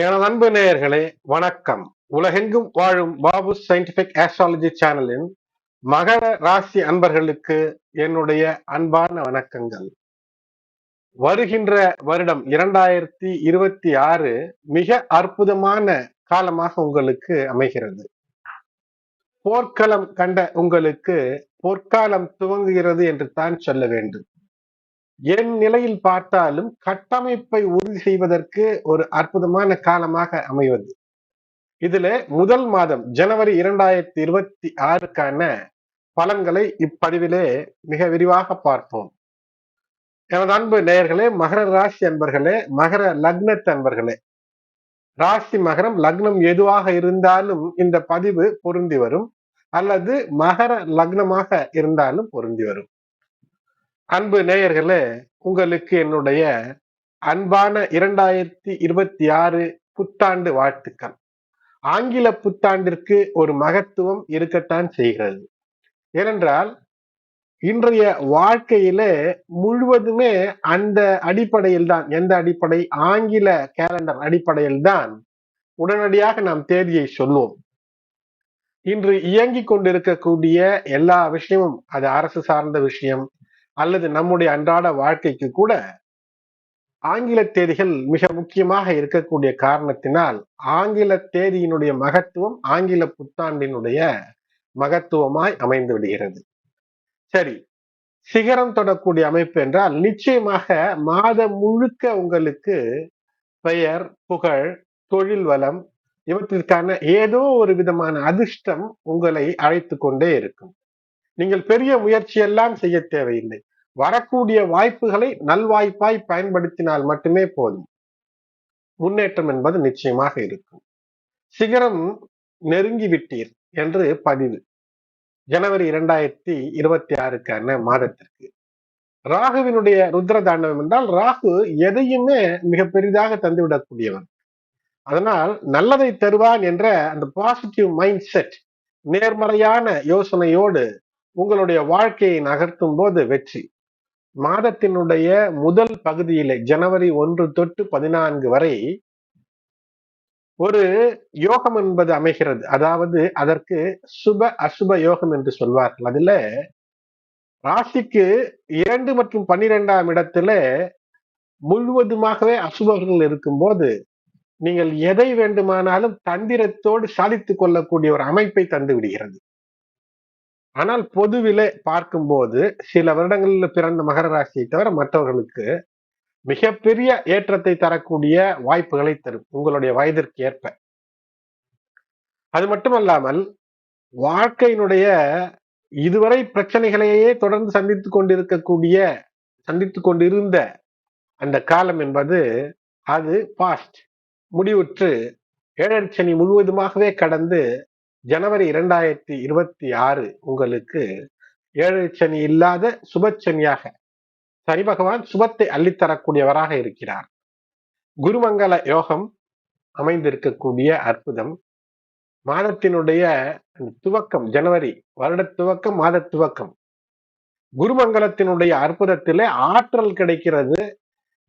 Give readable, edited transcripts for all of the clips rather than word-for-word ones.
எனது அன்பு நேயர்களே, வணக்கம். உலகெங்கும் வாழும் பாபு சயின்டிபிக் ஆஸ்ட்ராலஜி சேனலின் மகர ராசி அன்பர்களுக்கு என்னுடைய அன்பான வணக்கங்கள். வருகின்ற வருடம் 2026 மிக அற்புதமான காலமாக உங்களுக்கு அமைகிறது. போர்க்களம் கண்ட உங்களுக்கு பொற்காலம் துவங்குகிறது என்று தான் சொல்ல வேண்டும். என் நிலையில் பார்த்தாலும் கட்டமைப்பை உறுதி செய்வதற்கு ஒரு அற்புதமான காலமாக அமைவது. இதுல முதல் மாதம் ஜனவரி 2026க்கான பலன்களை இப்பதிவிலே மிக விரிவாக பார்ப்போம். எனது அன்பு நேயர்களே, மகர ராசி அன்பர்களே, மகர லக்னத்து அன்பர்களே, ராசி மகரம் லக்னம் எதுவாக இருந்தாலும் இந்த பதிவு பொருந்தி வரும், அல்லது மகர லக்னமாக இருந்தாலும் பொருந்தி வரும். அன்பு நேயர்களே, உங்களுக்கு என்னுடைய அன்பான 2026 புத்தாண்டு வாழ்த்துக்கள். ஆங்கில புத்தாண்டிற்கு ஒரு மகத்துவம் இருக்கத்தான் செய்கிறது. ஏனென்றால் இன்றைய வாழ்க்கையில முழுவதுமே அந்த அடிப்படையில் தான். எந்த அடிப்படை? ஆங்கில கேலண்டர் அடிப்படையில் தான் உடனடியாக நாம் தேதியை சொல்லுவோம். இன்று இயங்கிக் கொண்டிருக்கக்கூடிய எல்லா விஷயமும், அது அரசு சார்ந்த விஷயம் அல்லது நம்முடைய அன்றாட வாழ்க்கைக்கு கூட ஆங்கில தேதிகள் மிக முக்கியமாக இருக்கக்கூடிய காரணத்தினால் ஆங்கில தேதியினுடைய மகத்துவம் ஆங்கில புத்தாண்டினுடைய மகத்துவமாய் அமைந்து விடுகிறது. சரி, சிகரம் தொடக்கூடிய அமைப்பு என்றால் நிச்சயமாக மாதம் முழுக்க உங்களுக்கு பெயர், புகழ், தொழில் வளம் இவற்றிற்கான ஏதோ ஒரு விதமான அதிர்ஷ்டம் உங்களை அழைத்து கொண்டே இருக்கும். நீங்கள் பெரிய முயற்சி எல்லாம் செய்ய தேவையில்லை. வரக்கூடிய வாய்ப்புகளை நல்வாய்ப்பாய் பயன்படுத்தினால் மட்டுமே போதும். முன்னேற்றம் என்பது நிச்சயமாக இருக்கும். சிகரம் நெருங்கி விட்டீர் என்று பதிவு. ஜனவரி 2026க்கான மாதத்திற்கு ராகுவினுடைய ருத்ர தாண்டவம் என்றால், ராகு எதையுமே மிக பெரிதாக தந்துவிடக்கூடியவன். அதனால் நல்லதை தருவான் என்ற அந்த பாசிட்டிவ் மைண்ட் செட், நேர்மறையான யோசனையோடு உங்களுடைய வாழ்க்கையை நகர்த்தும் போது வெற்றி. மாதத்தினுடைய முதல் பகுதியிலே ஜனவரி 1 தொட்டு 14 வரை ஒரு யோகம் என்பது அமைகிறது. அதாவது அதற்கு சுப அசுப யோகம் என்று சொல்வார்கள். அதுல ராசிக்கு 2 மற்றும் 12ஆம் இடத்துல முழுவதுமாகவே அசுபர்கள் இருக்கும்போது நீங்கள் எதை வேண்டுமானாலும் தந்திரத்தோடு சாதித்துக் கொள்ளக்கூடிய ஒரு அமைப்பை தந்து விடுகிறது. ஆனால் பொதுவிலே பார்க்கும்போது சில வருடங்களில் பிறந்த மகர ராசியை தவிர மற்றவர்களுக்கு மிகப்பெரிய ஏற்றத்தை தரக்கூடிய வாய்ப்புகளை தரும் உங்களுடைய வயதிற்கு ஏற்ப. அது மட்டுமல்லாமல் வாழ்க்கையினுடைய இதுவரை பிரச்சனைகளையே தொடர்ந்து சந்தித்துக் கொண்டிருந்த அந்த காலம் என்பது அது பாஸ்ட், முடிவுற்று ஏழரை சனி முழுவதுமாகவே கடந்து ஜனவரி 2026 உங்களுக்கு ஏழரை சனி இல்லாத சுபச்சனியாக சனி பகவான் சுபத்தை அள்ளித்தரக்கூடியவராக இருக்கிறார். குருமங்கல யோகம் அமைந்திருக்கக்கூடிய அற்புதம். மாதத்தினுடைய துவக்கம் ஜனவரி, வருட துவக்கம், மாத துவக்கம், குருமங்கலத்தினுடைய அற்புதத்திலே ஆற்றல் கிடைக்கிறது.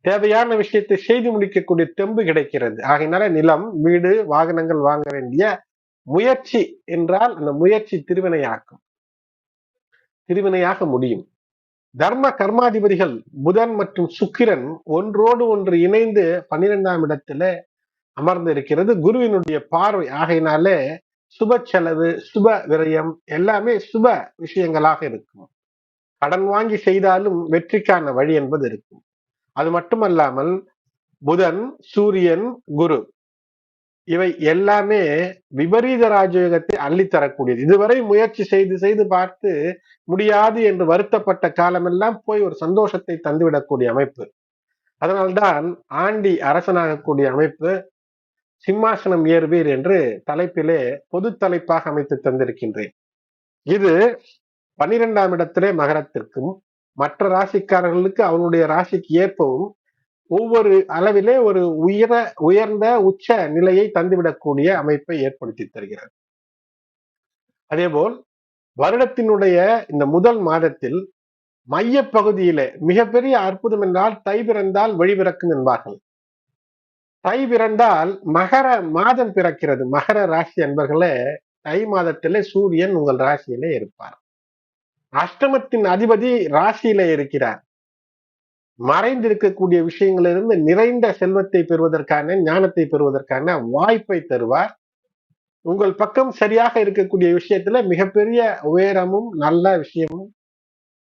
தேவையான விஷயத்தை செய்து முடிக்கக்கூடிய தெம்பு கிடைக்கிறது. ஆகையினால நிலம், வீடு, வாகனங்கள் வாங்க வேண்டிய முயற்சி என்றால் அந்த முயற்சி திருவினையாக முடியும். தர்ம கர்மாதிபதிகள் புதன் மற்றும் சுக்கிரன் ஒன்றோடு ஒன்று இணைந்து 12ஆம் இடத்துல அமர்ந்து இருக்கிறது. குருவினுடைய பார்வை. ஆகையினாலே சுப செலவு, சுப விரயம் எல்லாமே சுப விஷயங்களாக இருக்கும். கடன் வாங்கி செய்தாலும் வெற்றிக்கான வழி என்பது இருக்கும். அது மட்டுமல்லாமல் புதன், சூரியன், குரு இவை எல்லாமே விபரீத ராஜயோகத்தை அள்ளித்தரக்கூடியது. இதுவரை முயற்சி செய்து பார்த்து முடியாது என்று வருத்தப்பட்ட காலமெல்லாம் போய் ஒரு சந்தோஷத்தை தந்துவிடக்கூடிய அமைப்பு. அதனால்தான் ஆண்டி அரசனாகக்கூடிய அமைப்பு, சிம்மாசனம் ஏறுவீர் என்று தலைப்பிலே பொது தலைப்பாக அமைத்து தந்திருக்கின்றேன். இது 12ஆம் இடத்திலே மகரத்திற்கும் மற்ற ராசிக்காரர்களுக்கு அவனுடைய ராசிக்கு ஏற்பவும் ஒவ்வொரு அளவிலே ஒரு உயர்ந்த உச்ச நிலையை தந்துவிடக்கூடிய அமைப்பை ஏற்படுத்தி தருகிறது. அதேபோல் வருடத்தினுடைய இந்த முதல் மாதத்தில் மைய பகுதியிலே மிகப்பெரிய அற்புதம் என்றால் தை பிறந்தால் வழி பிறக்கும் என்பார்கள். தை பிறந்தால் மகர மாதம் பிறக்கிறது. மகர ராசி அன்பர்களே, தை மாதத்திலே சூரியன் உங்கள் ராசியிலே இருப்பார். அஷ்டமத்தின் அதிபதி ராசியிலே இருக்கிறார். மறைந்திருக்கக்கூடிய விஷயங்களிலிருந்து நிறைந்த செல்வத்தை பெறுவதற்கான, ஞானத்தை பெறுவதற்கான வாய்ப்பை தருவார். உங்கள் பக்கம் சரியாக இருக்கக்கூடிய விஷயத்துல மிகப்பெரிய உயரமும் நல்ல விஷயமும்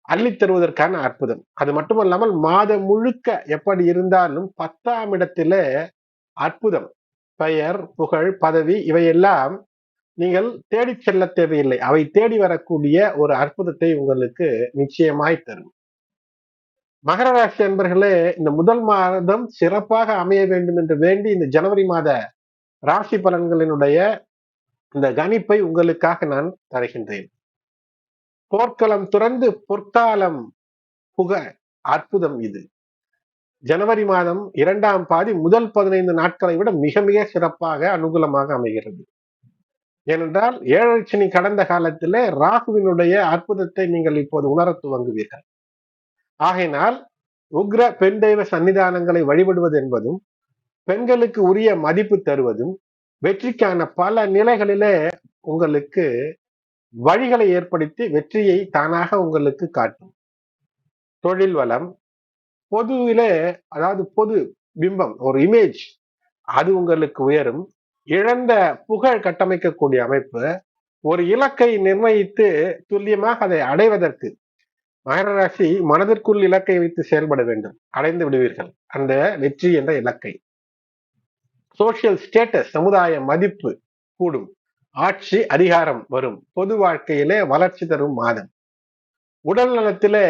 அள்ளித் தருவதற்கான அற்புதம். அது மட்டுமல்லாமல் மாதம் முழுக்க எப்படி இருந்தாலும் 10ஆம் இடத்தில அற்புதம், பெயர், புகழ், பதவி இவையெல்லாம் நீங்கள் தேடிச் செல்ல தேவையில்லை. அவை தேடி வரக்கூடிய ஒரு அற்புதத்தை உங்களுக்கு நிச்சயமாய் தரும். மகர ராசி அன்பர்களே, இந்த முதல் மாதம் சிறப்பாக அமைய வேண்டும் என்று வேண்டி இந்த ஜனவரி மாத ராசி பலன்களினுடைய இந்த கணிப்பை உங்களுக்காக நான் தருகின்றேன். போர்க்களம் துறந்து பொற்காலம் புக அற்புதம் இது. ஜனவரி மாதம் 2ஆம் பாதி முதல் 15 நாட்களை விட மிக மிக சிறப்பாக அனுகூலமாக அமைகிறது. ஏனென்றால் 7 சனி கடந்த காலத்திலே ராகுவினுடைய அற்புதத்தை நீங்கள் இப்போது உணரத் துவங்குவீர்கள். ஆகையினால் உக்ர பெண் தெய்வ சன்னிதானங்களை வழிபடுவது என்பதும், பெண்களுக்கு உரிய மதிப்பு தருவதும், வெற்றிக்கான பல நிலைகளிலே உங்களுக்கு வழிகளை ஏற்படுத்தி வெற்றியை தானாக உங்களுக்கு காட்டும். தொழில் வளம், பொதுவிலே அதாவது பொது பிம்பம், ஒரு இமேஜ், அது உங்களுக்கு உயரும். இழந்த புகழ் கட்டமைக்கக்கூடிய அமைப்பு, ஒரு இலக்கை நிர்ணயித்து துல்லியமாக அதை அடைவதற்கு மகர ராசி மனதிற்குள் இலக்கை வைத்து செயல்பட வேண்டும். அடைந்து விடுவீர்கள் அந்த வெற்றி என்ற இலக்கை. சோசியல் ஸ்டேட்டஸ், சமுதாய மதிப்பு கூடும். ஆட்சி அதிகாரம் வரும். பொது வாழ்க்கையிலே வளர்ச்சி தரும் மாதம். உடல் நலத்திலே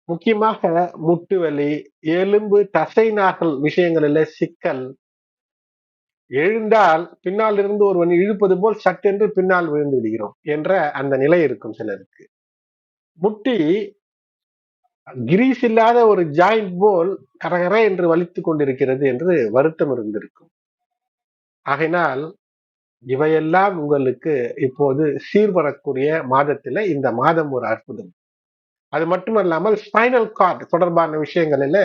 முக்கியமாக முட்டு வலி, எலும்பு தசை நாகல் விஷயங்களிலே சிக்கல், எழுந்தால் பின்னால் இருந்து ஒருவன் இழுப்பது போல் சட்டென்று பின்னால் விழுந்து விடுகிறோம் என்ற அந்த நிலை இருக்கும் சிலருக்கு. முட்டி கிரீஸ் இல்லாத ஒரு ஜாயிண்ட் போல் கரகர என்று வலித்துக் கொண்டிருக்கிறது என்று வருத்தம் இருந்திருக்கும். ஆகையினால் இவையெல்லாம் உங்களுக்கு இப்போது சீர்வரக்கூடிய மாதத்தில இந்த மாதம் ஒரு அற்புதம். அது மட்டுமல்லாமல் ஸ்பைனல் கார்டு தொடர்பான விஷயங்களில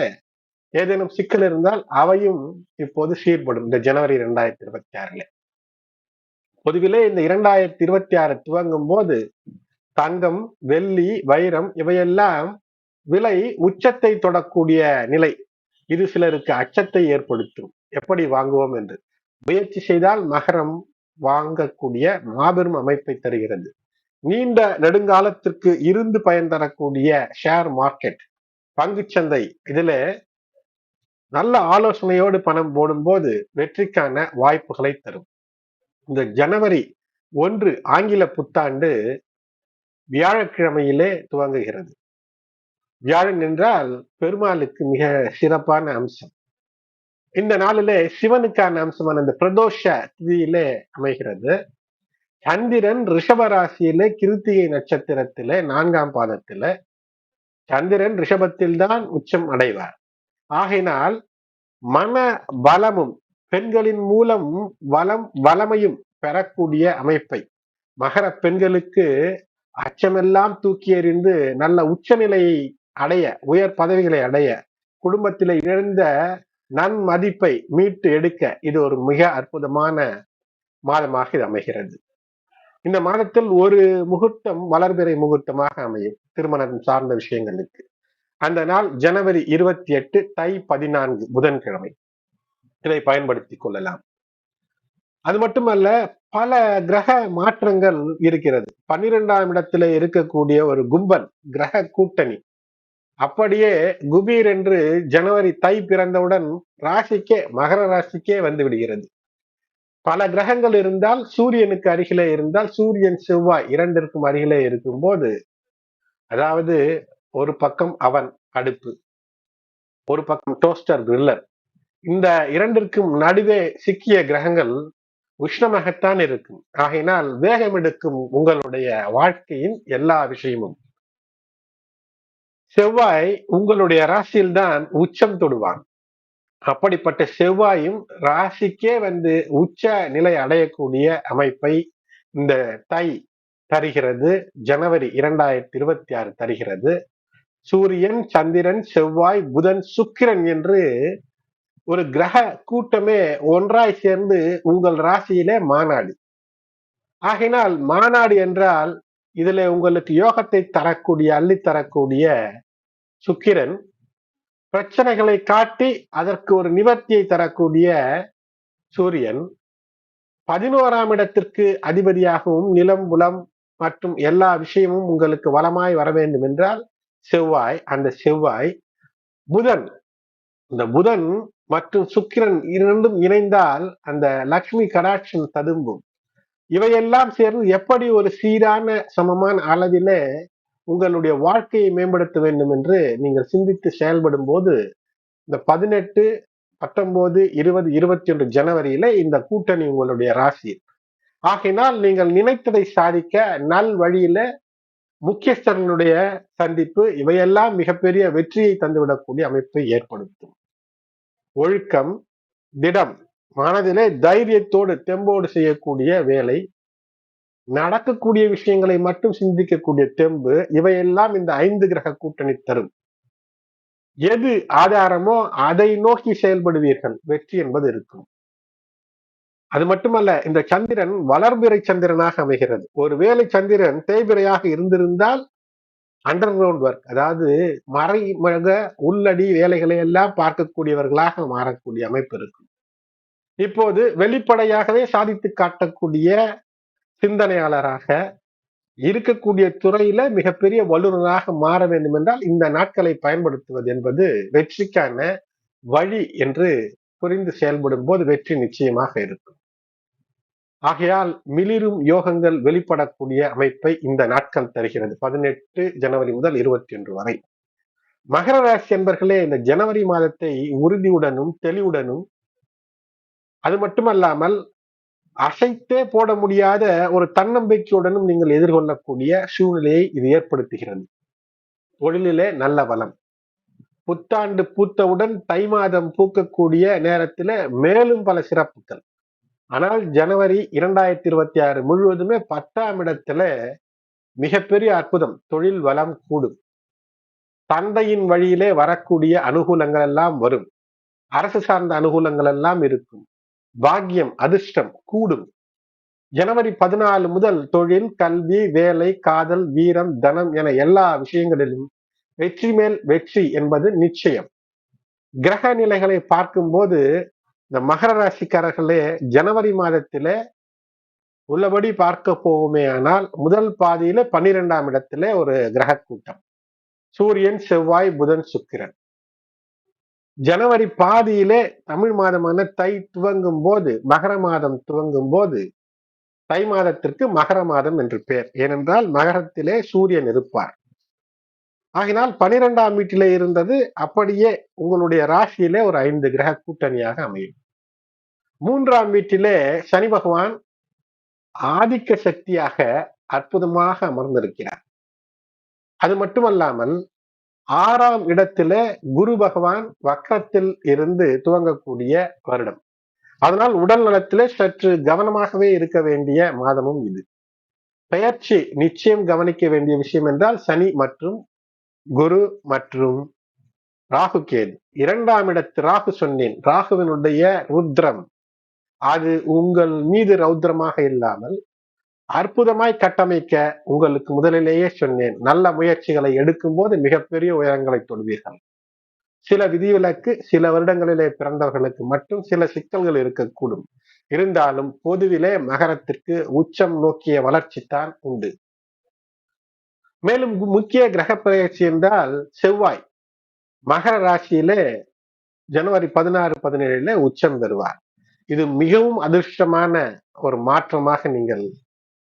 ஏதேனும் சிக்கல் இருந்தால் அவையும் இப்போது சீர்படும் இந்த ஜனவரி 2026. பொதுவிலே இந்த 2026 துவங்கும் போது தங்கம், வெள்ளி, வைரம் இவையெல்லாம் விலை உச்சத்தை தொடக்கூடிய நிலை. இது சிலருக்கு அச்சத்தை ஏற்படுத்தும். எப்படி வாங்குவோம் என்று. முயற்சி செய்தால் மகரம் வாங்கக்கூடிய மாபெரும் அமைப்பை தருகிறது. நீண்ட நெடுங்காலத்திற்கு இருந்து பயன் தரக்கூடிய ஷேர் மார்க்கெட், பங்குச்சந்தை, இதுல நல்ல ஆலோசனையோடு பணம் போடும்போது வெற்றிக்கான வாய்ப்புகளை தரும். இந்த ஜனவரி 1 ஆங்கில புத்தாண்டு வியாழக்கிழமையிலே துவங்குகிறது. வியாழன் என்றால் பெருமாளுக்கு மிக சிறப்பான அம்சம். இந்த நாளிலே சிவனுக்கான அம்சமான இந்த பிரதோஷ திதியிலே அமைகிறது. சந்திரன் ரிஷப ராசியிலே கிருத்திகை நட்சத்திரத்திலே 4ஆம் பாதத்தில சந்திரன் ரிஷபத்தில் தான் உச்சம் அடைவார். ஆகையினால் மன பலமும் பெண்களின் மூலம் வளமையும் பெறக்கூடிய அமைப்பை மகர பெண்களுக்கு அச்சமெல்லாம் தூக்கி எறிந்து நல்ல உச்சநிலையை அடைய, உயர் பதவிகளை அடைய, குடும்பத்திலே இழந்த நன்மதிப்பை மீட்டு எடுக்க இது ஒரு மிக அற்புதமான மாதமாக இது அமைகிறது. இந்த மாதத்தில் ஒரு முகூர்த்தம் வளர்பிறை முகூர்த்தமாக அமையும் திருமணம் சார்ந்த விஷயங்களுக்கு. அந்த நாள் ஜனவரி 28 தை 14 புதன்கிழமை. இதை பயன்படுத்திக் கொள்ளலாம். அது மட்டுமல்ல, பல கிரக மாற்றங்கள் இருக்கிறது. 12ஆம் இடத்துல இருக்கக்கூடிய ஒரு கும்பன் கிரக கூட்டணி அப்படியே குபீர் என்று ஜனவரி தை பிறந்தவுடன் ராசிக்கே, மகர ராசிக்கே வந்து விடுகிறது. பல கிரகங்கள் இருந்தால் சூரியனுக்கு அருகிலே இருந்தால், சூரியன் செவ்வாய் இரண்டிற்கும் அருகிலே இருக்கும் போது, அதாவது ஒரு பக்கம் அவன் அடுப்பு, ஒரு பக்கம் டோஸ்டர் கிரில்லர், இந்த இரண்டிற்கும் நடுவே சிக்கிய கிரகங்கள் உஷ்ணமாகத்தான் இருக்கும். ஆகையினால் வேகம் எடுக்கும் உங்களுடைய வாழ்க்கையின் எல்லா விஷயமும். செவ்வாய் உங்களுடைய ராசியில்தான் உச்சம் தொடுவான். அப்படிப்பட்ட செவ்வாயும் ராசிக்கே வந்து உச்ச நிலை அடையக்கூடிய அமைப்பை இந்த தை தருகிறது. ஜனவரி 2026 தருகிறது. சூரியன், சந்திரன், செவ்வாய், புதன், சுக்கிரன் என்று ஒரு கிரக கூட்டமே ஒன்றாய் சேர்ந்து உங்கள் ராசியிலே மாநாடு. ஆகையினால் மாநாடு என்றால் இதுல உங்களுக்கு யோகத்தை தரக்கூடிய அள்ளி தரக்கூடிய சுக்கிரன், பிரச்சனைகளை காட்டி அதற்கு ஒரு நிவர்த்தியை தரக்கூடிய சூரியன், 11ஆம் இடத்திற்கு அதிபதியாகவும் நிலம் புலம் மற்றும் எல்லா விஷயமும் உங்களுக்கு வளமாய் வர வேண்டும் என்றால் செவ்வாய், அந்த செவ்வாய், புதன், இந்த புதன் மற்றும் சுக்கிரன் இரண்டும் இணைந்தால் அந்த லக்ஷ்மி கடாட்சம் ததும்பும். இவையெல்லாம் சேர்ந்து எப்படி ஒரு சீரான சமமான அளவில உங்களுடைய வாழ்க்கையை மேம்படுத்த வேண்டும் என்று நீங்கள் சிந்தித்து செயல்படும் போது இந்த 18, 19, 20, 21 ஜனவரியில இந்த கூட்டணி உங்களுடைய ராசி. ஆகையினால் நீங்கள் நினைத்ததை சாதிக்க நல் வழியில முக்கியஸ்தர்களுடைய சந்திப்பு இவையெல்லாம் மிகப்பெரிய வெற்றியை தந்துவிடக்கூடிய அமைப்பை ஏற்படுத்தும். ஒழுக்கம், திடம், மனதிலே தைரியத்தோடு தெம்போடு செய்யக்கூடிய வேலை, நடக்கக்கூடிய விஷயங்களை மட்டும் சிந்திக்கக்கூடிய தெம்பு, இவையெல்லாம் இந்த 5 கிரக கூட்டணி தரும். எது ஆதாரமோ அதை நோக்கி செயல்படுவீர்கள், வெற்றி என்பது இருக்கும். அது மட்டுமல்ல, இந்த சந்திரன் வளர்பிறை சந்திரனாக அமைகிறது. ஒருவேளை சந்திரன் தேய்பிறையாக இருந்திருந்தால் அண்டர் கிரவுண்ட் ஒர்க், அதாவது மறைமுக உள்ளடி வேலைகளை எல்லாம் பார்க்கக்கூடியவர்களாக மாறக்கூடிய அமைப்பு இருக்கும். இப்போது வெளிப்படையாகவே சாதித்து காட்டக்கூடிய சிந்தனையாளராக இருக்கக்கூடிய துறையில மிகப்பெரிய வல்லுநராக மாற வேண்டும் என்றால் இந்த நாட்களை பயன்படுத்துவது என்பது வெற்றிக்கான வழி என்று புரிந்து செயல்படும் போது வெற்றி நிச்சயமாக இருக்கும். ஆகையால் மிளிரும் யோகங்கள் வெளிப்படக்கூடிய அமைப்பை இந்த நாட்கள் தருகிறது, 18 ஜனவரி முதல் 21 வரை. மகர ராசி என்பர்களே, இந்த ஜனவரி மாதத்தை உறுதியுடனும் தெளிவுடனும், அது மட்டுமல்லாமல் அசைத்தே போட முடியாத ஒரு தன்னம்பிக்கையுடனும் நீங்கள் எதிர்கொள்ளக்கூடிய சூழ்நிலையை இது ஏற்படுத்துகிறது. தொழிலிலே நல்ல வளம், புத்தாண்டு பூத்தவுடன் தை மாதம் பூக்கக்கூடிய நேரத்தில் மேலும் பல சிறப்புகள். ஆனால் ஜனவரி 2026 முழுவதுமே 10ஆம் இடத்துல மிகப்பெரிய அற்புதம், தொழில் வளம் கூடும். தந்தையின் வழியிலே வரக்கூடிய அனுகூலங்கள் எல்லாம் வரும். அரசு சார்ந்த அனுகூலங்கள் எல்லாம் இருக்கும். பாக்கியம், அதிர்ஷ்டம் கூடும். ஜனவரி 14 முதல் தொழில், கல்வி, வேலை, காதல், வீரம், தனம் என எல்லா விஷயங்களிலும் வெற்றி மேல் வெற்றி என்பது நிச்சயம். கிரக நிலைகளை பார்க்கும்போது இந்த மகர ராசிக்காரர்களே ஜனவரி மாதத்திலே உள்ளபடி பார்க்க போகுமே ஆனால் முதல் பாதியில 12ஆம் இடத்திலே ஒரு கிரக கூட்டம், சூரியன், செவ்வாய், புதன், சுக்கிரன். ஜனவரி பாதியிலே தமிழ் மாதமான தை துவங்கும் போது, மகர மாதம் துவங்கும் போது தை மாதத்திற்கு மகர மாதம் என்று பெயர். ஏனென்றால் மகரத்திலே சூரியன் இருப்பார். ஆகினால் 12ஆம் வீட்டிலே இருந்தது அப்படியே உங்களுடைய ராசியிலே ஒரு 5 கிரக கூட்டணியாக அமையும். 3ஆம் வீட்டிலே சனி பகவான் ஆதிக்க சக்தியாக அற்புதமாக அமர்ந்திருக்கிறார். அது மட்டுமல்லாமல் 6ஆம் இடத்திலே குரு பகவான் வக்ரத்தில் இருந்து துவங்கக்கூடிய வருடம். அதனால் உடல் நலத்திலே சற்று கவனமாகவே இருக்க வேண்டிய மாதமும் இது. பெயர்ச்சி நிச்சயம் கவனிக்க வேண்டிய விஷயம் என்றால் சனி மற்றும் குரு மற்றும் ராகு கேது. 2ஆம் இடத்து ராகு சொன்னேன், ராகுவினுடைய ருத்ரம் அது உங்கள் மீது ரௌத்ரமாக இல்லாமல் அற்புதமாய் கட்டமைக்க உங்களுக்கு முதலிலேயே சொன்னேன், நல்ல முயற்சிகளை எடுக்கும் போது மிகப்பெரிய உயரங்களை தொடுவீர்கள். சில விதிவிலக்கு, சில வருடங்களிலே பிறந்தவர்களுக்கு மட்டும் சில சிக்கல்கள் இருக்கக்கூடும். இருந்தாலும் பொதுவிலே மகரத்திற்கு உச்சம் நோக்கிய வளர்ச்சி தான் உண்டு. மேலும் முக்கிய கிரக பயிற்சி என்றால் செவ்வாய் மகர ராசியிலே ஜனவரி 16, 17 உச்சம் பெறுவார். இது மிகவும் அதிர்ஷ்டமான ஒரு மாற்றமாக நீங்கள்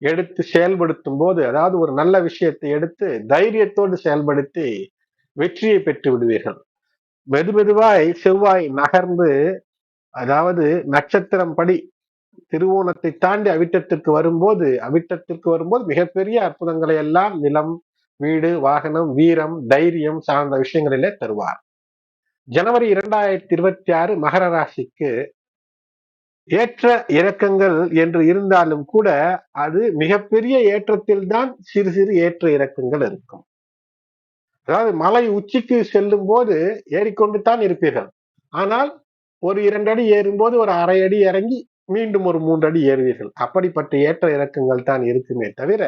எடுத்து செயல்படுத்தும் போது, அதாவது ஒரு நல்ல விஷயத்தை எடுத்து தைரியத்தோடு செயல்படுத்தி வெற்றியை பெற்று விடுவீர்கள். மெதுமெதுவாய் செவ்வாய் நகர்ந்து, அதாவது நட்சத்திரம் படி திருவோணத்தை தாண்டி அவிட்டத்திற்கு வரும்போது மிகப்பெரிய அற்புதங்களை எல்லாம் நிலம், வீடு, வாகனம், வீரம், தைரியம் சார்ந்த விஷயங்களிலே தருவார். ஜனவரி 2026 மகர ராசிக்கு ஏற்ற இறக்கங்கள் என்று இருந்தாலும் கூட அது மிகப்பெரிய ஏற்றத்தில் தான் சிறு சிறு ஏற்ற இறக்கங்கள் இருக்கும். அதாவது மலை உச்சிக்கு செல்லும் போது ஏறிக்கொண்டு தான் இருப்பீர்கள். ஆனால் ஒரு 2 அடி ஏறும்போது ஒரு அரை அடி இறங்கி மீண்டும் ஒரு 3 அடி ஏறுவீர்கள். அப்படிப்பட்ட ஏற்ற இறக்கங்கள் தான் இருக்குமே தவிர,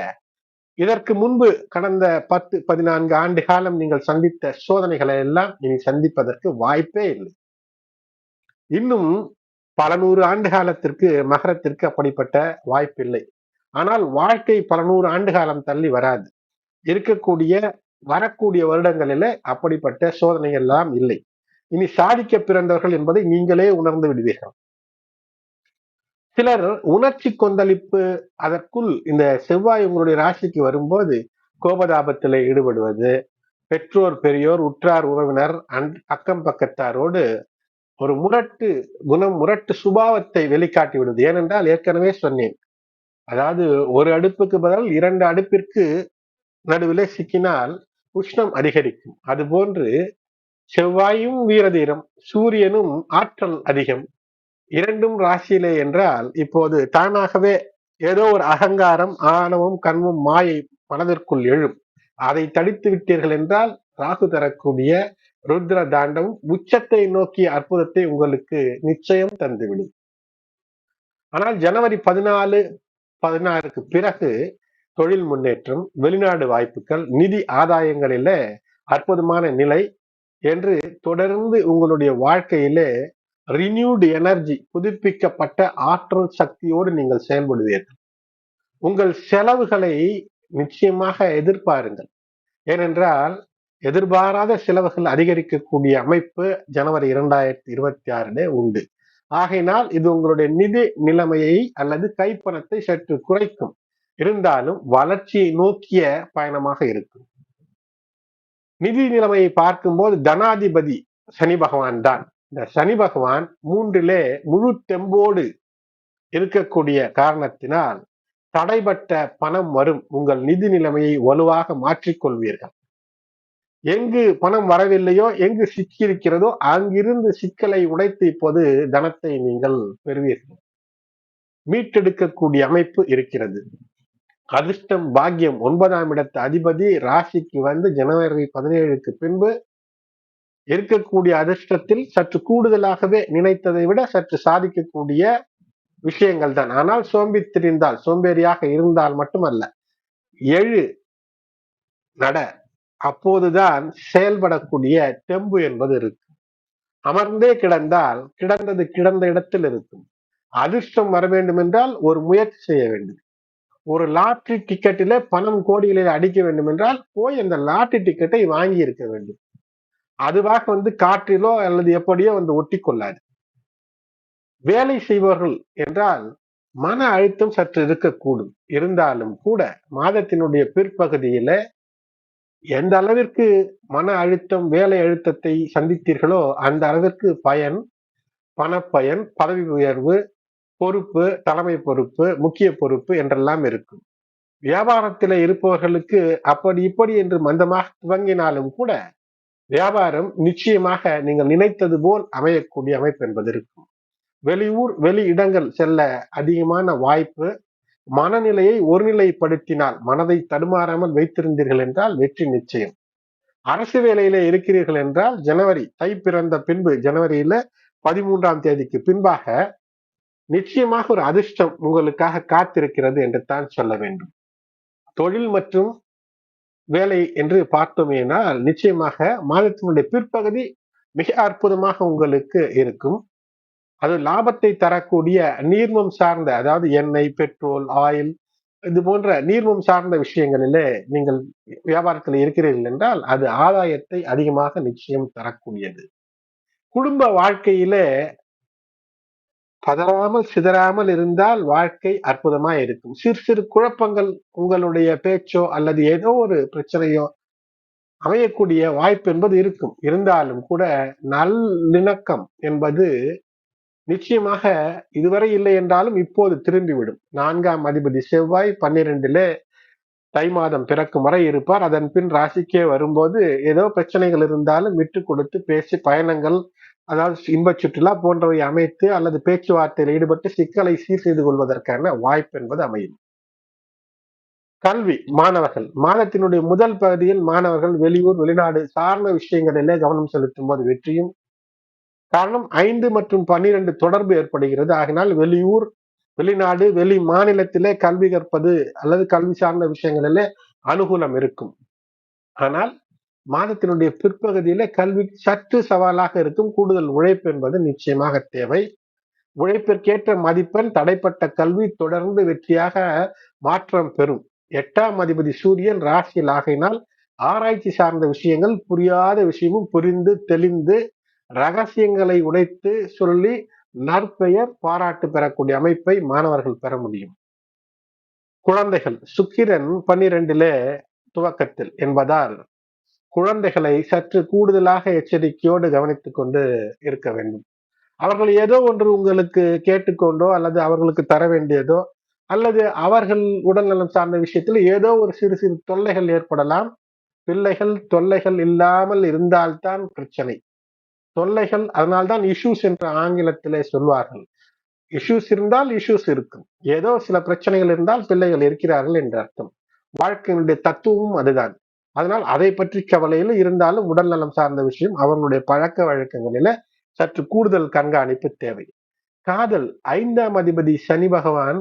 இதற்கு முன்பு கடந்த 10, 14 ஆண்டு காலம் நீங்கள் சந்தித்த சோதனைகளை எல்லாம் இனி சந்திப்பதற்கு வாய்ப்பே இல்லை. இன்னும் பல 100 ஆண்டு காலத்திற்கு மகரத்திற்கு அப்படிப்பட்ட வாய்ப்பில்லை. ஆனால் வாழ்க்கை பல 100 ஆண்டு காலம் தள்ளி வராது. இருக்கக்கூடிய வரக்கூடிய வருடங்களில அப்படிப்பட்ட சோதனைகள் எல்லாம் இல்லை. இனி சாதிக்க பிறந்தவர்கள் என்பதை நீங்களே உணர்ந்து விடுவீர்கள். சிலர் உணர்ச்சி கொந்தளிப்பு, அதற்குள் இந்த செவ்வாய் உங்களுடைய ராசிக்கு வரும்போது கோபதாபத்தில் ஈடுபடுவது, பெற்றோர் பெரியோர் உற்றார் உறவினர் அக்கம் பக்கத்தாரோடு ஒரு முரட்டு குணம், முரட்டு சுபாவத்தை வெளிக்காட்டி விடுவது. ஏனென்றால் ஏற்கனவே சொன்னேன், அதாவது ஒரு அடுப்புக்கு பதில் 2 அடுப்பிற்கு நடுவிலே சிக்கினால் உஷ்ணம் அதிகரிக்கும். அதுபோன்று செவ்வாயும் வீரதீரம், சூரியனும் ஆற்றல் அதிகம், இரண்டும் ராசியிலே என்றால் இப்போது தானாகவே ஏதோ ஒரு அகங்காரம், ஆணவம், கண்மம், மாயை மனதிற்குள் எழும். அதை தடித்து விட்டீர்கள் என்றால் ராகு தரக்கூடிய ருத்ர தாண்டவம் உச்சத்தை நோக்கிய அற்புதத்தை உங்களுக்கு நிச்சயம் தந்துவிடும். ஆனால் ஜனவரி 14, 16க்கு பிறகு தொழில் முன்னேற்றம், வெளிநாடு வாய்ப்புகள், நிதி ஆதாயங்களில அற்புதமான நிலை என்று தொடர்ந்து உங்களுடைய வாழ்க்கையிலே ரினியூடு எனர்ஜி, புதுப்பிக்கப்பட்ட ஆற்றல் சக்தியோடு நீங்கள் செயல்படுவீர்கள். உங்கள் செலவுகளை நிச்சயமாக எதிர்பாருங்கள். ஏனென்றால் எதிர்பாராத செலவுகள் அதிகரிக்கக்கூடிய அமைப்பு ஜனவரி 2026 உண்டு. ஆகையினால் இது உங்களுடைய நிதி நிலைமையை அல்லது கைப்பணத்தை சற்று குறைக்கும். இருந்தாலும் வளர்ச்சியை நோக்கிய பயணமாக இருக்கும். நிதி நிலைமையை பார்க்கும்போது தனாதிபதி சனி பகவான் தான். இந்த சனி பகவான் 3லே முழு தெம்போடு இருக்கக்கூடிய காரணத்தினால் தடைபட்ட பணம் வரும். உங்கள் நிதி நிலைமையை வலுவாக மாற்றிக்கொள்வீர்கள். எங்கு பணம் வரவில்லையோ, எங்கு சிக்கியிருக்கிறதோ அங்கிருந்து சிக்கலை உடைத்து இப்போது தனத்தை நீங்கள் பெறுவீர்கள். மீட்டெடுக்கக்கூடிய அமைப்பு இருக்கிறது. அதிர்ஷ்டம் பாக்கியம் 9ஆம் இடத்து அதிபதி ராசிக்கு வந்து ஜனவரி 17க்கு பின்பு இருக்கக்கூடிய அதிர்ஷ்டத்தில் சற்று கூடுதலாகவே நினைத்ததை விட சற்று சாதிக்கக்கூடிய விஷயங்கள் தான். ஆனால் சோம்பித்திருந்தால், சோம்பேறியாக இருந்தால் மட்டுமல்ல, எழு நட, அப்போதுதான் செயல்படக்கூடிய தெம்பு என்பது இருக்கு. அமர்ந்தே கிடந்தால் கிடந்தது கிடந்த இடத்தில் இருக்கும். அதிர்ஷ்டம் வர வேண்டும் என்றால் ஒரு முயற்சி செய்ய வேண்டும். ஒரு லாட்டரி டிக்கெட்டிலே பணம் கோடிகளில் அடிக்க வேண்டும் என்றால் போய் அந்த லாட்டரி டிக்கெட்டை வாங்கி இருக்க வேண்டும். அதுவாக வந்து காற்றிலோ அல்லது எப்படியோ வந்து ஒட்டி கொள்ளாது. வேலை செய்பவர்கள் என்றால் மன அழுத்தம் சற்று இருக்கக்கூடும். இருந்தாலும் கூட மாதத்தினுடைய பிற்பகுதியில எந்த அளவிற்கு மன அழுத்தம், வேலை அழுத்தத்தை சந்தித்தீர்களோ அந்த அளவிற்கு பயன், பணப்பயன், பதவி உயர்வு, பொறுப்பு, தலைமை பொறுப்பு, முக்கிய பொறுப்பு என்றெல்லாம் இருக்கும். வியாபாரத்தில் இருப்பவர்களுக்கு அப்படி இப்படி என்று மந்தமாக துவங்கினாலும் கூட வியாபாரம் நிச்சயமாக நீங்கள் நினைத்தது போல் அமையக்கூடிய அமைப்பு என்பது இருக்கும். வெளியூர், வெளி இடங்கள் செல்ல அதிகமான வாய்ப்பு. மனநிலையை ஒருநிலைப்படுத்தினால், மனதை தடுமாறாமல் வைத்திருந்தீர்கள் என்றால் வெற்றி நிச்சயம். அரசு வேலையில இருக்கிறீர்கள் என்றால் ஜனவரி தை பிறந்த பின்பு ஜனவரியில 13ஆம் தேதிக்கு பின்பாக நிச்சயமாக ஒரு அதிர்ஷ்டம் உங்களுக்காக காத்திருக்கிறது என்று தான் சொல்ல வேண்டும். தொழில் மற்றும் வேலை என்று பார்த்தோமேனால் நிச்சயமாக மாதத்தினுடைய பிற்பகுதி மிக அற்புதமாக உங்களுக்கு இருக்கும். அது லாபத்தை தரக்கூடிய நீர்மம் சார்ந்த, அதாவது எண்ணெய், பெட்ரோல், ஆயில், இது போன்ற நீர்மம் சார்ந்த விஷயங்களிலே நீங்கள் வியாபாரத்தில் இருக்கிறீர்கள் என்றால் அது ஆதாயத்தை அதிகமாக நிச்சயம் தரக்கூடியது. குடும்ப வாழ்க்கையிலே பதறாமல் சிதறாமல் இருந்தால் வாழ்க்கை அற்புதமா இருக்கும். சிறு சிறு குழப்பங்கள் உங்களுடைய பேச்சோ அல்லது ஏதோ ஒரு பிரச்சனையோ அமையக்கூடிய வாய்ப்பு என்பது இருக்கும். இருந்தாலும் கூட நல்லிணக்கம் என்பது நிச்சயமாக இதுவரை இல்லை என்றாலும் இப்போது திரும்பிவிடும். 4ஆம் அதிபதி செவ்வாய் 12லே தை மாதம் பிறக்கும் வரை இருப்பார். அதன் பின் ராசிக்கே வரும்போது ஏதோ பிரச்சனைகள் இருந்தாலும் விட்டு கொடுத்து பேசி பயணங்கள், அதாவது இன்ப சுற்றுலா போன்றவை அமைத்து அல்லது பேச்சுவார்த்தையில் ஈடுபட்டு சிக்கலை சீர் செய்து கொள்வதற்கான வாய்ப்பு என்பது அமையும். கல்வி, மாணவர்கள் மாதத்தினுடைய முதல் பகுதியில் மாணவர்கள் வெளியூர், வெளிநாடு சார்ந்த விஷயங்களிலே கவனம் செலுத்தும் போது வெற்றியும், காரணம் 5 மற்றும் 12 தொடர்பு ஏற்படுகிறது. ஆகினால் வெளியூர், வெளிநாடு, வெளி மாநிலத்திலே கல்வி கற்பது அல்லது கல்வி சார்ந்த விஷயங்களிலே அனுகூலம் இருக்கும். ஆனால் மாதத்தினுடைய பிற்பகுதியில கல்வி சற்று சவாலாக இருக்கும். கூடுதல் உழைப்பு என்பது நிச்சயமாக தேவை. உழைப்பிற்கேற்ற மதிப்பெண், தடைப்பட்ட கல்வி தொடர்ந்து வெற்றியாக மாற்றம் பெறும். 8ஆம் அதிபதி சூரியன் ராசியில் ஆகையினால் ஆராய்ச்சி சார்ந்த விஷயங்கள், புரியாத விஷயமும் புரிந்து தெளிந்து ரகசியங்களை உடைத்து சொல்லி நற்பெயர் பாராட்டு பெறக்கூடிய அமைப்பை மாணவர்கள் பெற முடியும். குழந்தைகள் சுக்கிரன் 12 துவக்கத்தில் என்பதால் குழந்தைகளை சற்று கூடுதலாக எச்சரிக்கையோடு கவனித்துக் கொண்டு இருக்க வேண்டும். அவர்கள் ஏதோ ஒன்று உங்களுக்கு கேட்டுக்கொண்டோ அல்லது அவர்களுக்கு தர வேண்டியதோ அல்லது அவர்கள் உடல்நலம் சார்ந்த விஷயத்தில் ஏதோ ஒரு சிறு சிறு தொல்லைகள் ஏற்படலாம். பிள்ளைகள் தொல்லைகள் இல்லாமல் இருந்தால்தான் பிரச்சனை. தொல்லைகள், அதனால்தான் இஷ்யூஸ் என்று ஆங்கிலத்திலே சொல்வார்கள். இஷ்யூஸ் இருந்தால் இஷ்யூஸ் இருக்கும். ஏதோ சில பிரச்சனைகள் இருந்தால் பிள்ளைகள் இருக்கிறார்கள் என்று அர்த்தம். வாழ்க்கையினுடைய தத்துவமும் அதுதான். அதனால் அதை பற்றி கவலையில் இருந்தாலும் உடல் நலம் சார்ந்த விஷயம், அவர்களுடைய பழக்க வழக்கங்களில சற்று கூடுதல் கண்காணிப்பு தேவை. காதல் 5ஆம் அதிபதி சனி பகவான்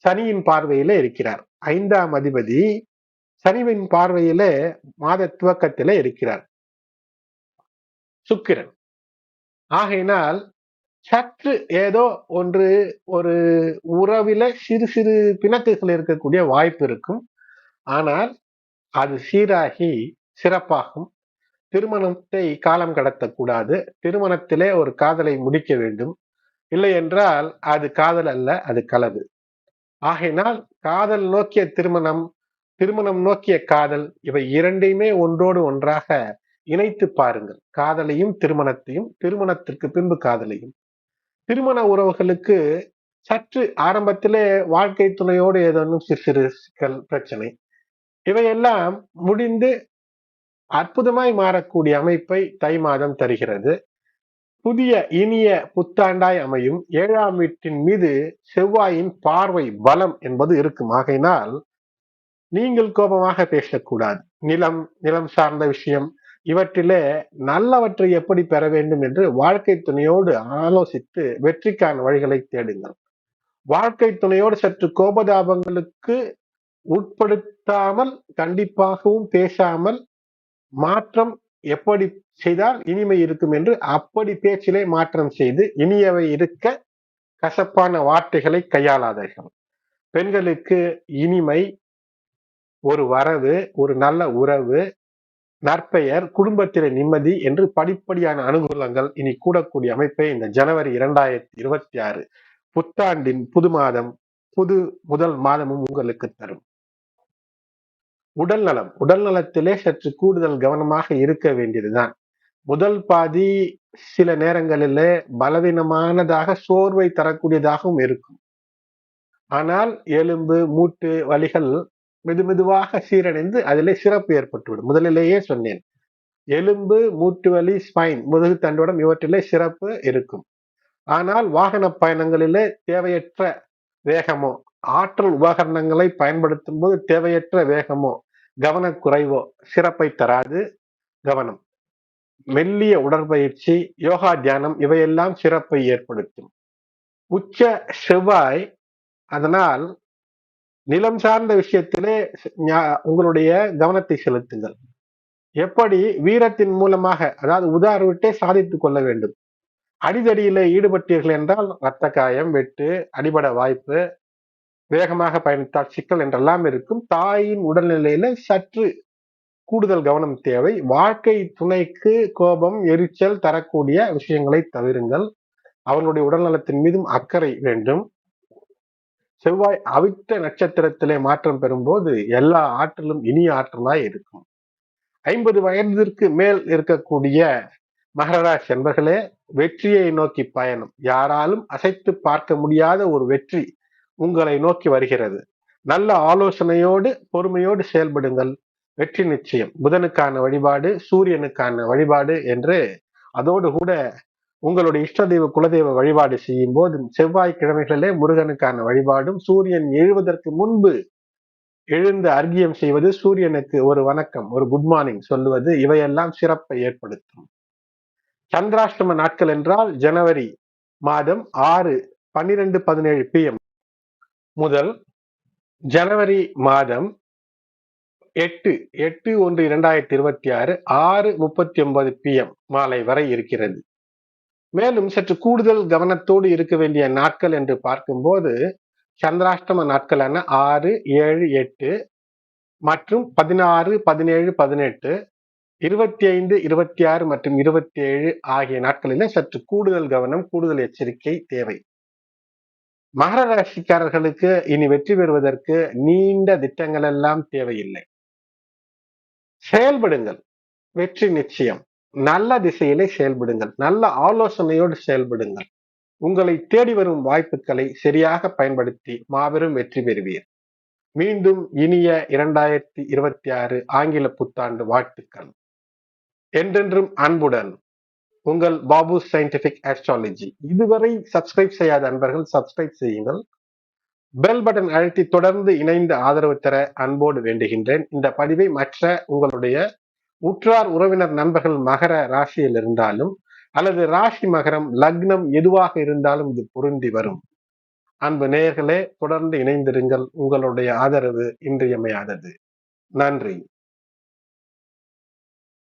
சனியின் பார்வையில இருக்கிறார். 5ஆம் அதிபதி சனிவின் பார்வையில மாத துவக்கத்திலே இருக்கிறார் சுக்கிரன். ஆகையினால் சற்று ஏதோ ஒன்று ஒரு உறவில சிறு சிறு பிணக்குகள் இருக்கக்கூடிய வாய்ப்பு இருக்கும். ஆனால் அது சீராகி சிறப்பாகும். திருமணத்தை காலம் கடத்தக்கூடாது. திருமணத்திலே ஒரு காதலை முடிக்க வேண்டும். இல்லை என்றால் அது காதல் அல்ல, அது களவு. ஆகையினால் காதல் நோக்கிய திருமணம், திருமணம் நோக்கிய காதல், இவை இரண்டையுமே ஒன்றோடு ஒன்றாக இணைத்து பாருங்கள். காதலையும் திருமணத்தையும், திருமணத்திற்கு பின்பு காதலையும். திருமண உறவுகளுக்கு சற்று ஆரம்பத்திலே வாழ்க்கை துணையோடு ஏதேனும் சிறு சிறு சிக்கல், பிரச்சனை, இவையெல்லாம் முடிந்து அற்புதமாய் மாறக்கூடிய அமைப்பை தை மாதம் தருகிறது. புதிய இனிய புத்தாண்டாய் அமையும். 7ஆம் வீட்டின் மீது செவ்வாயின் பார்வை பலம் என்பது இருக்கும். ஆகையினால் நீங்கள் கோபமாக பேசக்கூடாது. நிலம், நிலம் சார்ந்த விஷயம், இவற்றிலே நல்லவற்றை எப்படி பெற வேண்டும் என்று வாழ்க்கை துணையோடு ஆலோசித்து வெற்றிக்கான வழிகளை தேடுங்கள். வாழ்க்கை துணையோடு சற்று கோபதாபங்களுக்கு உட்படுத்தாமல், கண்டிப்பாகவும் பேசாமல், மாற்றம் எப்படி செய்தால் இனிமை இருக்கும் என்று அப்படி பேச்சிலே மாற்றம் செய்து இனியவை இருக்க கசப்பான வார்த்தைகளை கையாளாதீர்கள். பெண்களுக்கு இனிமை, ஒரு வரவு, ஒரு நல்ல உறவு, நற்பெயர், குடும்பத்திலே நிம்மதி என்று படிப்படியான அனுகூலங்கள் இனி கூடக்கூடிய அமைப்பை இந்த ஜனவரி 2026 புத்தாண்டின் புது மாதம், முதல் மாதமும் உங்களுக்கு தரும். உடல் நலம், உடல் நலத்திலே சற்று கூடுதல் கவனமாக இருக்க வேண்டியதுதான். முதல் பாதி சில நேரங்களிலே பலவீனமானதாக, சோர்வை தரக்கூடியதாகவும் இருக்கும். ஆனால் எலும்பு, மூட்டு வலிகள் மெதுமெதுவாக சீரடைந்து அதிலே சிறப்பு ஏற்பட்டுவிடும். முதலிலேயே சொன்னேன், எலும்பு, மூட்டு வலி, ஸ்பைன், முதுகு தண்டுவடம் இவற்றிலே சிறப்பு இருக்கும். ஆனால் வாகன பயணங்களிலே தேவையற்ற வேகமோ, ஆற்றல் உபகரணங்களை பயன்படுத்தும் போது தேவையற்ற வேகமோ, கவனக்குறைவோ சிறப்பை தராது. கவனம். மெல்லிய உடற்பயிற்சி, யோகா, தியானம் இவையெல்லாம் சிறப்பை ஏற்படுத்தும். உச்ச செவ்வாய், அதனால் நிலம் சார்ந்த விஷயத்திலே உங்களுடைய கவனத்தை செலுத்துங்கள். எப்படி வீரத்தின் மூலமாக, அதாவது உதாரணத்தை சாதித்துக் கொள்ள வேண்டும். அடிதடியில ஈடுபட்டீர்கள் என்றால் ரத்த காயம், வெட்டு, அடிபட வாய்ப்பு, வேகமாக பயணித்தால் சிக்கல் என்றெல்லாம் இருக்கும். தாயின் உடல்நிலையில சற்று கூடுதல் கவனம் தேவை. வாழ்க்கை துணைக்கு கோபம், எரிச்சல் தரக்கூடிய விஷயங்களை தவிருங்கள். அவர்களுடைய உடல்நலத்தின் மீதும் அக்கறை வேண்டும். செவ்வாய் அவிட்ட நட்சத்திரத்திலே மாற்றம் பெறும்போது எல்லா ஆற்றலும் இனிய ஆற்றலாய் இருக்கும். 50 வயதிற்கு மேல் இருக்கக்கூடிய மகர ராசி என்பர்களே, வெற்றியை நோக்கி பயணம். யாராலும் அசைத்து பார்க்க முடியாத ஒரு வெற்றி உங்களை நோக்கி வருகிறது. நல்ல ஆலோசனையோடு, பொறுமையோடு செயல்படுங்கள். வெற்றி நிச்சயம். புதனுக்கான வழிபாடு, சூரியனுக்கான வழிபாடு என்று, அதோடு கூட உங்களுடைய இஷ்ட தெய்வ, குலதெய்வ வழிபாடு செய்யும் போது செவ்வாய்க்கிழமைகளிலே முருகனுக்கான வழிபாடும், சூரியன் எழுவதற்கு முன்பு எழுந்து அர்க்கியம் செய்வது, சூரியனுக்கு ஒரு வணக்கம், ஒரு குட் மார்னிங் சொல்லுவது, இவையெல்லாம் சிறப்பை ஏற்படுத்தும். சந்திராஷ்டம நாட்கள் என்றால் ஜனவரி மாதம் 6:12:17 PM முதல் ஜனவரி மாதம் 8:1/2026 6:39 PM மாலை வரை இருக்கிறது. மேலும் சற்று கூடுதல் கவனத்தோடு இருக்க வேண்டிய நாட்கள் என்று பார்க்கும்போது சந்திராஷ்டம நாட்களான 6, 7, 8 மற்றும் 16, 17, 18, 25, 26 மற்றும் 27 ஆகிய நாட்களிலே சற்று கூடுதல் கவனம், கூடுதல் எச்சரிக்கை தேவை. மகர ராசிக்காரர்களுக்கு இனி வெற்றி பெறுவதற்கு நீண்ட திட்டங்கள் எல்லாம் தேவையில்லை. செயல்படுங்கள், வெற்றி நிச்சயம். நல்ல திசையிலே செயல்படுங்கள், நல்ல ஆலோசனையோடு செயல்படுங்கள். உங்களை தேடி வரும் வாய்ப்புகளை சரியாக பயன்படுத்தி மாபெரும் வெற்றி பெறுவீர். மீண்டும் இனிய 2026 ஆங்கில புத்தாண்டு வாழ்த்துக்கள். என்றென்றும் அன்புடன் உங்கள் பாபு சயின்டிபிக் ஆஸ்ட்ராலஜி. இதுவரை சப்ஸ்கிரைப் செய்யாத அன்பர்கள் சப்ஸ்கிரைப் செய்யுங்கள். பெல் பட்டன் அழுத்தி தொடர்ந்து இணைந்து ஆதரவு தர அன்போடு வேண்டுகின்றேன். இந்த பதிவை மற்ற உங்களுடைய உற்றார் உறவினர் நண்பர்கள் மகர ராசியில் இருந்தாலும் அல்லது ராசி மகரம் லக்னம் எதுவாக இருந்தாலும் இது பொருந்தி வரும். அன்பு நேயர்களே, தொடர்ந்து இணைந்திருங்கள். உங்களுடைய ஆதரவு இன்றியமையாதது. நன்றி.